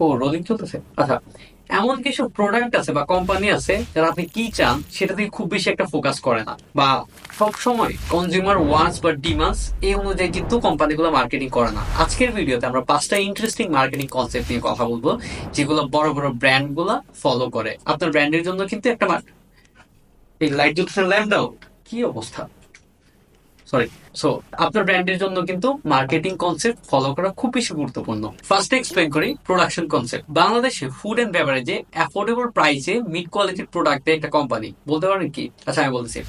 ও rolling চলতেছে। আচ্ছা, এমন কিছু প্রোডাক্ট আছে বা কোম্পানি আছে যারা আপনি কি চান সেটা দিয়ে খুব বেশি একটা ফোকাস করে না, বা সব সময় কনজিউমার ওয়ান্টস বা ডিমান্ডস এই অনুযায়ী কিন্তু কোম্পানিগুলো মার্কেটিং করে না। আজকের ভিডিওতে আমরা 5টা ইন্টারেস্টিং মার্কেটিং কনসেপ্ট নিয়ে কথা বলবো, যেগুলো বড় বড় ব্র্যান্ড গুলা ফলো করে। আপনার ব্র্যান্ডের জন্য কিন্তু একটা এই লাইট জ্বলতেছে, ল্যাম্প দাও, কি অবস্থা, সরি। সো আপনার ব্র্যান্ডের জন্য কিন্তু মার্কেটিং কনসেপ্ট ফলো করা খুব বেশি গুরুত্বপূর্ণ। ফার্স্ট এক্সপ্লেন করি প্রোডাকশন কনসেপ্ট। বাংলাদেশে ফুড এন্ড বেভারেজে অ্যাফোর্ডেবল প্রাইসে মিড কোয়ালিটির প্রোডাক্ট দেয় একটা কোম্পানি, বলতে পারেন কি? আচ্ছা আমি বলতেছি,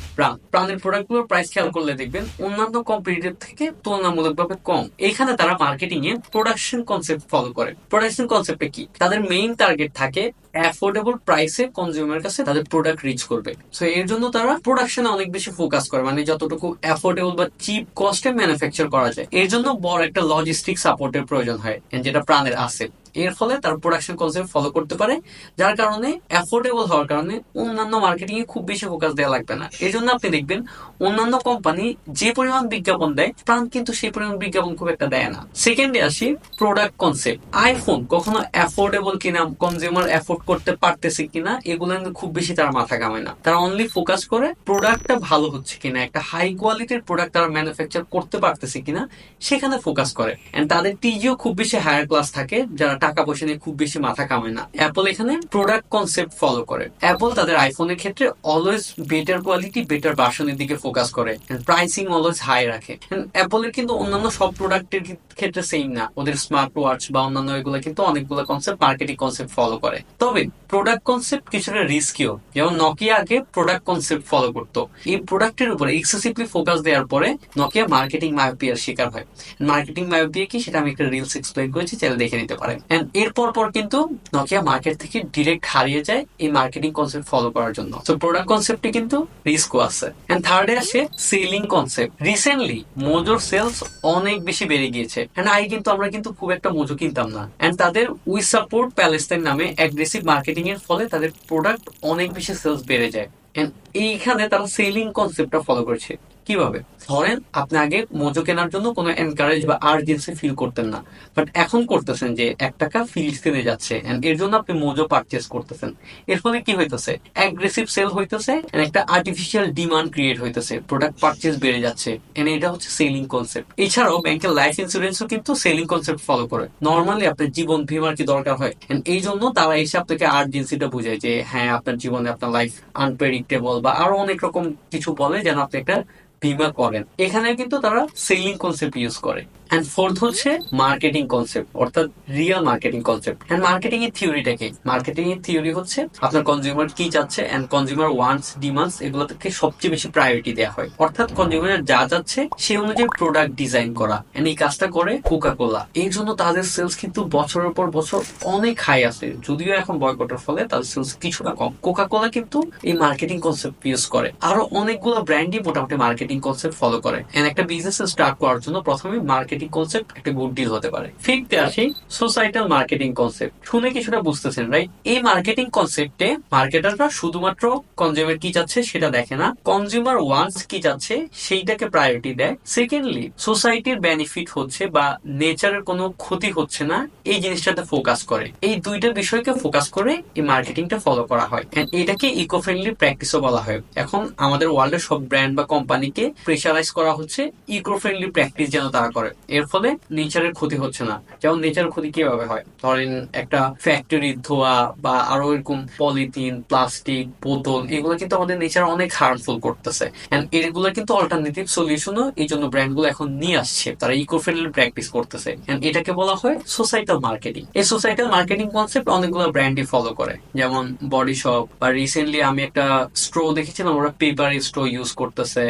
প্রাণের প্রোডাক্টগুলোর প্রাইস খেয়াল করলে দেখবেন অন্যান্য কম্পিটিটর থেকে তুলনামূলকভাবে কম। এখানে তারা মার্কেটিং এ প্রোডাকশন কনসেপ্ট ফলো করে। প্রোডাকশন কনসেপ্টে কি তাদের মেইন টার্গেট থাকে অ্যাফোর্ডেবল প্রাইসে কনজিউমার কাছে তাদের প্রোডাক্ট রিচ করবে। সো এর জন্য তারা প্রোডাকশনে অনেক বেশি ফোকাস করে, মানে যতটুকু অ্যাফোর্ডেবল বা চিপ কস্টে ম্যানুফ্যাকচার করা যায়। এর জন্য বড় একটা লজিস্টিক সাপোর্টের প্রয়োজন হয়, যেটা প্রাণের আছে। এর ফলে তার প্রোডাকশন কনসেপ্ট ফলো করতে পারে, যার কারণে অ্যাফোর্ডেবল হওয়ার কারণে অন্যান্য মার্কেটিং এ খুব বেশি ফোকাস দেওয়া লাগবে না। এই জন্য আপনি দেখবেন অন্যান্য কোম্পানি যে পরিমাণ বিজ্ঞাপন দেয়, প্রাণ কিন্তু সেই পরিমাণ বিজ্ঞাপন খুব একটা দেয় না। সেকেন্ডে আসি প্রোডাক্ট কনসেপ্ট। আইফোন কখনো অ্যাফোর্ডেবল কিনা, কনজিউমার অ্যাফোর্ড করতে পারতেছে কিনা, এগুলো কিন্তু খুব বেশি তারা মাথা কামায় না। তারা অনলি ফোকাস করে প্রোডাক্টটা ভালো হচ্ছে কিনা, একটা হাই কোয়ালিটির প্রোডাক্ট তারা ম্যানুফ্যাকচার করতে পারতেছে কিনা, সেখানে ফোকাস করে। এন্ড তাদের টিজিও খুব বেশি হায়ার ক্লাস থাকে, যারা টাকা পয়সা নিয়ে খুব বেশি মাথা কামায় না। অ্যাপল এখানে প্রোডাক্ট কনসেপ্ট ফলো করে। অ্যাপল তাদের আইফোনের ক্ষেত্রে অলওয়েজ বেটার কোয়ালিটি, বেটার ভার্সনের দিকে ফোকাস করে, প্রাইসিং অলওয়েজ হাই রাখে। অ্যাপলের কিন্তু অন্যান্য সব প্রোডাক্টের ক্ষেত্রে সেম না, ওদের স্মার্ট ওয়াচ বা অন্যান্য এগুলো কিন্তু অনেকগুলো কনসেপ্ট, মার্কেটিং কনসেপ্ট ফলো করে। তবে প্রোডাক্ট কনসেপ্ট কিছুটা রিস্কিও। যেমন নকিয়া আগে প্রোডাক্ট কনসেপ্ট ফলো করতো, এই প্রোডাক্টের উপরে এক্সেসিভলি ফোকাস দেওয়ার পরে নকিয়া মার্কেটিং মায়োপিয়ার শিকার হয়। মার্কেটিং মায়োপিয়া কি সেটা আমি একটা রিলস এক্সপ্লেন করেছি, চাইলে দেখে নিতে পারেন। এন্ড এরপর পর কিন্তু নকিয়া মার্কেট থেকে ডিরেক্ট হারিয়ে যায় এই মার্কেটিং কনসেপ্ট ফলো করার জন্য। তো প্রোডাক্ট কনসেপ্টে কিন্তু রিস্কও আছে। এন্ড থার্ডে আসে সেলিং কনসেপ্ট। রিসেন্টলি মোজোর সেলস অনেক বেশি বেড়ে গিয়েছে। এন্ড আগে কিন্তু আমরা কিন্তু খুব একটা মোজো কিনতাম না। এন্ড তাদের উই সাপোর্ট প্যালেস্টাইন নামে অ্যাগ্রেসিভ মার্কেটিং এর ফলে তাদের প্রোডাক্ট অনেক বেশি সেলস বেড়ে যায়। এন্ড এইখানে তারা সেলিং কনসেপ্টটা ফলো করছে। কিভাবে? ধরেন আপনি আগে মোজো কেনার জন্য কোনো এনকারেজ বা আর্জেন্সি ফিল করতেন না, বাট এখন করতেছেন যে 1 টাকা ফিলিস্তিনে যাচ্ছে, এন্ড এর জন্য আপনি মোজো পারচেস করতেছেন। এর ফলে কি হইতেছে? অ্যাগ্রেসিভ সেল হইতেছে, একটা আর্টিফিশিয়াল ডিমান্ড ক্রিয়েট হইতেছে, প্রোডাক্ট পারচেস বেড়ে যাচ্ছে। এন্ড এটা হচ্ছে সেলিং কনসেপ্ট। এছাড়াও ব্যাংকের লাইফ ইন্স্যুরেন্সও কিন্তু সেলিং কনসেপ্ট ফলো করে। নর্মালি আপনার জীবন বীমার কি দরকার হয়, এন্ড এই জন্য তারা এসে আপনাকে আর্জেন্সিটা বুঝায় যে হ্যাঁ আপনার জীবনে আপনার লাইফ আনপ্রেডিক্টেবল বা আরো অনেক রকম কিছু বলে যেন আপনি একটা বীমা করেন। এখানে কিন্তু তারা সেলিং কনসেপ্ট ইউজ করে। এন্ড ফোর্থ হচ্ছে মার্কেটিং কনসেপ্ট, অর্থাৎ real marketing concept. And marketing এর থিওরিটা কি? মার্কেটিং এর থিওরি হচ্ছে আপনার কনজিউমার কি চাচ্ছে, এন্ড কনজিউমার ওয়ান্টস ডিমান্ডস এগুলোকে সবচেয়ে বেশি প্রায়োরিটি দেওয়া হয়। অর্থাৎ কনজিউমার যা চাচ্ছে সেই অনুযায়ী প্রোডাক্ট ডিজাইন করা। এন্ড এই কাজটা করে কোকা কোলা। এই জন্য তাদের সেলস কিন্তু বছরের পর বছর অনেক হাই আছে, যদিও এখন বয়কটের ফলে তাদের সেলস কিছুটা কম। কোকা কোলা কিন্তু এই মার্কেটিং কনসেপ্ট ইউজ করে। আরো অনেকগুলো ব্র্যান্ডই মোটামুটি মার্কেটিং কনসেপ্ট ফলো করে। এন্ড একটা বিজনেস স্টার্ট করার জন্য প্রথমে মার্কেটিং কনসেপ্ট একটা গুড ডিল হতে পারে। ফিফথে আসি সোসাইটাল মার্কেটিং কনসেপ্ট। শুনে কিছুটা বুঝতেছেন, রাইট? এই মার্কেটিং কনসেপ্টে মার্কেটাররা শুধুমাত্র কনজিউমার কি চাচ্ছে সেটা দেখে না, কনজিউমার ওয়ান্টস কি চাচ্ছে সেইটাকে প্রায়োরিটি দেয়। সেকেন্ডলি সোসাইটির বেনিফিট হচ্ছে বা নেচারের কোনো ক্ষতি হচ্ছে না, এই জিনিসটাতে ফোকাস করে। এই দুইটা বিষয়কে ফোকাস করে এই মার্কেটিংটা ফলো করা হয়। এন্ড এটাকে ইকো ফ্রেন্ডলি প্র্যাকটিসও বলা হয়। এখন আমাদের ওয়ার্ল্ডের সব ব্র্যান্ড বা কোম্পানিকে প্রেশারাইজ করা হচ্ছে ইকো ফ্রেন্ডলি প্র্যাকটিস যেন তারা করে। এর ফলে নেচারের ক্ষতি হচ্ছে না। যেমন নেচারের ক্ষতি কিভাবে হয়? ধরেন একটা ফ্যাক্টরি ধোয়া বা আরো এরকম পলিথিন, প্লাস্টিক, বোতল, এগুলো কিন্তু আমাদের নেচার অনেক হার্মফুল করতেছে। এন্ড এগুলো কিন্তু অল্টারনেটিভ সলিউশনও এই জন্য ব্র্যান্ডগুলো এখন নিয়ে আসছে, তারা ইকো ফ্রেন্ডলি প্র্যাকটিস করতেছে। এন্ড এটাকে বলা হয় সোসাইটাল মার্কেটিং। এই সোসাইটাল মার্কেটিং কনসেপ্ট অনেকগুলো ব্র্যান্ডই ফলো করে, যেমন বডি শপ, বা রিসেন্টলি আমি একটা স্ট্রো দেখেছিলাম ওরা পেপার স্ট্রো ইউজ করতেছে,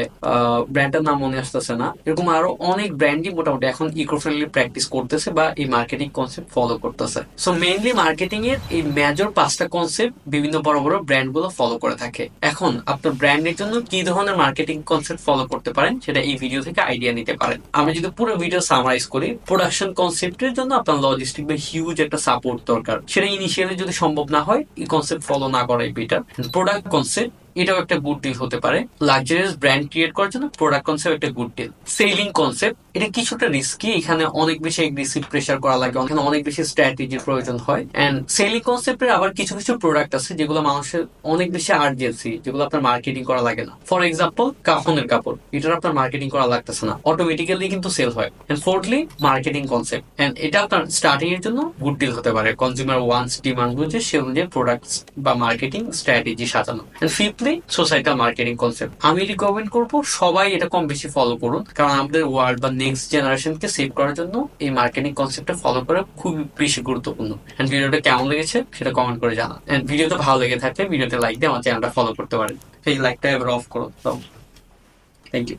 ব্র্যান্ডের নাম মনে আসতেছে না। এরকম আরো অনেক ব্র্যান্ডই মোটামুটি এখন ইকো ফ্রেন্ডলি প্র্যাকটিস করতেছে বা এই মার্কেটিং কনসেপ্ট ফলো করতেছে। সো মেইনলি মার্কেটিং এর এই মেজর 5টা কনসেপ্ট বিভিন্ন বড় বড় ব্র্যান্ড গুলো ফলো করে থাকে। এখন আপনার ব্র্যান্ডের জন্য কি ধরনের মার্কেটিং কনসেপ্ট ফলো করতে পারেন সেটা এই ভিডিও থেকে আইডিয়া নিতে পারেন। আমি যদি পুরো ভিডিও সামারাইজ করি, প্রোডাকশন কনসেপ্টের জন্য আপনার লজিস্টিক বা হিউজ একটা সাপোর্ট দরকার, সেটা ইনিশিয়ালি যদি সম্ভব না হয় এই কনসেপ্ট ফলো না করাই বেটার। প্রোডাক্ট কনসেপ্ট, এটাও একটা গুড ডিল হতে পারে। লাক্সারিয়াস ব্র্যান্ড ক্রিয়েট করার জন্য প্রোডাক্ট কনসেপ্ট একটা গুড ডিল। সেলিং কনসেপ্ট এটা কিছুটা রিস্কি, এখানে অনেক বেশি এগ্রেসিভ প্রেসার করা লাগে, এখানে অনেক বেশি স্ট্র্যাটেজির প্রয়োজন হয়। এন্ড সেলিং কনসেপ্টের আবার কিছু কিছু প্রোডাক্ট আছে যেগুলো মানুষের অনেক বেশি আর্জেন্সি, যেগুলো আপনার মার্কেটিং করা লাগে না। ফর এক্সাম্পল কাফনের কাপড়, এটার আপনার মার্কেটিং করা লাগতেছে না, অটোমেটিক্যালি কিন্তু সেল হয়। And fourthly marketing concept, and এটা আপনার স্টার্টিং এর জন্য গুড ডিল হতে পারে। কনজিউমার ওয়ান্স ডিমান্ড বুঝে সে অনুযায়ী প্রোডাক্ট বা মার্কেটিং স্ট্র্যাটেজি সাজানো। এন্ড ফিফথলি সোসাইটাল মার্কেটিং কনসেপ্ট, আমি রিকমেন্ড করবো সবাই এটা কম বেশি ফলো করুন, কারণ আমাদের ওয়ার্ল্ড বা নেক্সট জেনারেশনকে সেভ করার জন্য এই মার্কেটিং কনসেপ্টটা ফলো করা খুব বেশি গুরুত্বপূর্ণ। এন্ড ভিডিওটা কেমন লেগেছে সেটা কমেন্ট করে জানান। এন্ড ভিডিওটা ভালো লেগে থাকলে ভিডিওতে লাইক দিয়ে আমার চ্যানেলটা ফলো করতে পারেন। এই লাইকটা এবার অফ করো। Thank you.